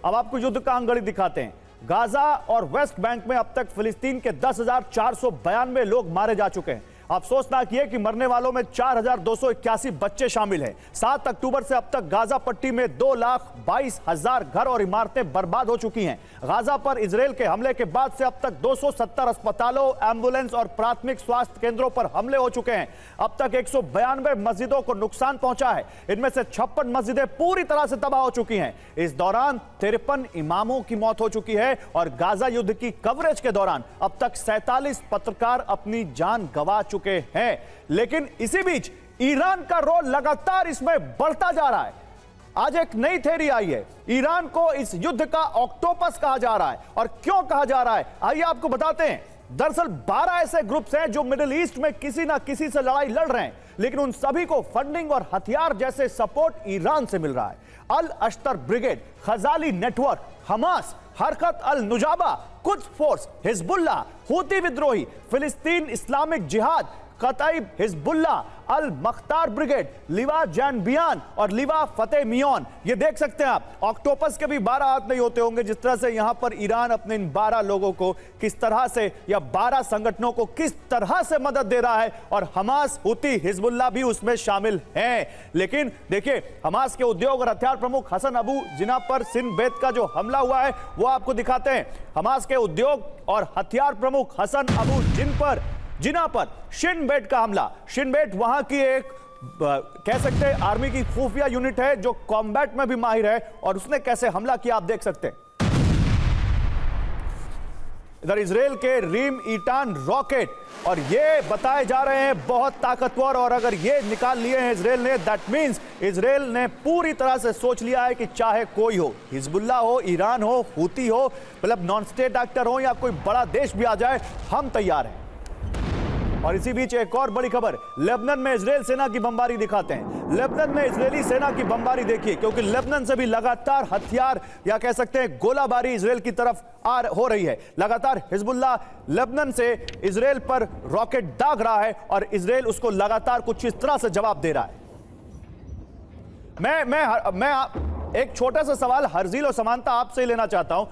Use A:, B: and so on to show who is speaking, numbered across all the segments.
A: अब आपको युद्ध का अंगड़ी दिखाते हैं। गाजा और वेस्ट बैंक में अब तक फिलिस्तीन के 10,492 लोग मारे जा चुके हैं। अफसोसनाक यह कि मरने वालों में 4,281 बच्चे शामिल हैं। 7 अक्टूबर से अब तक गाजा पट्टी में 2,22,000 घर और इमारतें बर्बाद हो चुकी हैं। गाजा पर इजरायल के हमले के बाद से अब तक 270 अस्पतालों, एम्बुलेंस और प्राथमिक स्वास्थ्य केंद्रों पर हमले हो चुके हैं। अब तक 192 मस्जिदों को नुकसान पहुंचा है। इनमें से 56 मस्जिदें पूरी तरह से तबाह हो चुकी हैं। इस दौरान 53 इमामों की मौत हो चुकी है और गाजा युद्ध की कवरेज के दौरान अब तक 47 पत्रकार अपनी जान गंवा चुके हैं। लेकिन इसी बीच ईरान का रोल लगातार इसमें बढ़ता जा रहा है। आज एक नई थ्योरी आई है, ईरान को इस युद्ध का ऑक्टोपस कहा जा रहा है। और क्यों कहा जा रहा है, आइए आपको बताते हैं। दरअसल 12 ऐसे ग्रुप्स हैं जो मिडिल ईस्ट में किसी ना किसी से लड़ाई लड़ रहे हैं, लेकिन उन सभी को फंडिंग और हथियार जैसे सपोर्ट ईरान से मिल रहा है। अल अश्तर ब्रिगेड, खजाली नेटवर्क, हमास, हरकत अल नुजाबा, कुद्स फोर्स, हिजबुल्ला, हूती विद्रोही, फिलिस्तीन इस्लामिक जिहाद, कतईब हिजबुल्ला, अल मख्तार ब्रिगेड, लिवा जैनबियान और लिवा फतेह मियोन। ये देख सकते हैं आप, ऑक्टोपस के भी 12 हाथ नहीं होते होंगे। जिस तरह से यहां पर ईरान अपने इन 12 लोगों को किस तरह से, या 12 संगठनों को किस तरह से मदद दे रहा है, और हमास, हूती, हिजबुल्ला भी उसमें शामिल हैं। लेकिन देखिए, हमास के उद्योग और हथियार प्रमुख हसन अबू जिना पर सिन बेत का जो हमला हुआ है वो आपको दिखाते हैं। हमास के उद्योग और हथियार प्रमुख हसन अबू जिना पर शिन बेट का हमला। शिन बेट वहां की एक कह सकते हैं आर्मी की खुफिया यूनिट है जो कॉम्बैट में भी माहिर है, और उसने कैसे हमला किया आप देख सकते हैं। इधर इजराइल के रीम ईटान रॉकेट, और ये बताए जा रहे हैं बहुत ताकतवर, और अगर ये निकाल लिए हैं इजराइल ने, दैट मींस इजराइल ने पूरी तरह से सोच लिया है कि चाहे कोई हो, हिजबुल्ला हो, ईरान हो, हूती हो, मतलब नॉन स्टेट एक्टर हो या कोई बड़ा देश भी आ जाए, हम तैयार हैं। और इसी बीच एक और बड़ी खबर, लेबनान में इजरायल सेना की बमबारी दिखाते हैं। लेबनान में इजरायली सेना की बमबारी देखिए, क्योंकि लेबनान से भी लगातार हथियार या कह सकते हैं गोलाबारी इजरायल की तरफ हो रही है। लगातार हिजबुल्ला लेबनान से इजरायल पर रॉकेट दाग रहा है और इजरायल उसको लगातार कुछ इस तरह से जवाब दे रहा है। मैं एक छोटा सा सवाल हर्जील और समानता आपसे लेना चाहता हूं।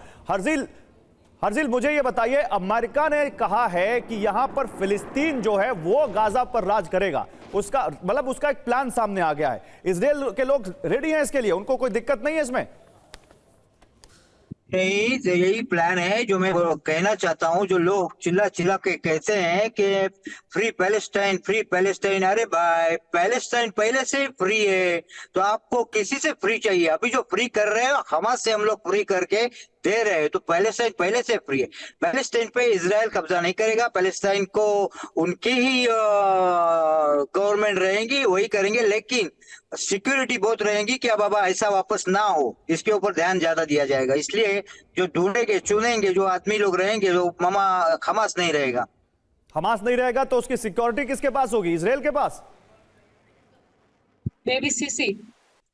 A: हर्जील, मुझे यह बताइए, अमेरिका ने कहा है कि यहां पर फिलिस्तीन जो है वो गाजा पर राज करेगा, उसका मतलब उसका एक प्लान सामने आ गया है। इजरायल के लोग रेडी हैं इसके लिए, उनको कोई दिक्कत नहीं है इसमें?
B: यही प्लान है जो मैं कहना चाहता हूँ। जो लोग चिल्ला चिल्ला के कहते हैं कि फ्री पैलेस्टाइन, फ्री पैलेस्टाइन, अरे भाई पैलेस्टाइन पहले से ही फ्री है, तो आपको किसी से फ्री चाहिए? अभी जो फ्री कर रहे हैं हमास से हम लोग फ्री करके दे रहे हैं, तो पैलेस्टाइन पहले से फ्री है। पैलेस्टाइन पे इजराइल कब्जा नहीं करेगा, पैलेस्टाइन को उनकी ही गवर्नमेंट रहेंगी, वही करेंगे, लेकिन सिक्योरिटी बहुत रहेंगी कि अब बाबा ऐसा वापस ना हो, इसके ऊपर ध्यान ज्यादा दिया जाएगा। इसलिए जो ढूंढेंगे, चुनेंगे, जो आदमी लोग रहेंगे, जो हमास नहीं रहेगा।
A: हमास नहीं रहेगा तो उसकी सिक्योरिटी किसके पास होगी? इजरायल के पास?
C: मे बी सीसी,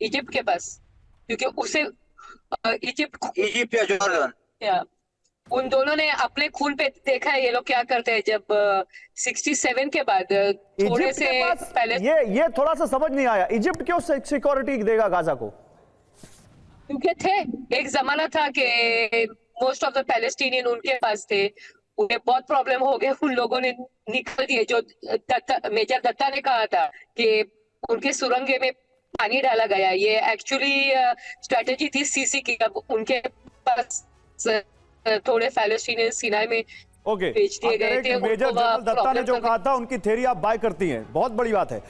C: इजिप्ट के पास, क्योंकि उसे
B: इजिप्ट या जॉर्डन,
C: या उन दोनों ने अपने खून पे देखा है ये लोग क्या करते हैं। जब 67 के बाद थोड़े से पहले,
A: ये थोड़ा सा समझ नहीं आया, इजिप्ट क्यों सिक्योरिटी देगा गाजा को?
C: क्योंकि थे, एक जमाना था कि मोस्ट ऑफ द पैलेस्टीनियन उनके पास थे, उन्हें बहुत प्रॉब्लम हो गया, उन लोगों ने निकल दिए। जो मेजर दत्ता ने कहा था कि उनके सुरंगे में पानी डाला गया, ये एक्चुअली स्ट्रेटेजी थी सीसी की। अब उनके पास थोड़े पैलेस्टीनियन सिनाई में भेज दिए गए थे।
A: मेजर जनरल दत्ता ने जो कहा था उनकी थ्योरी आप बाय करती हैं, बहुत बड़ी बात है।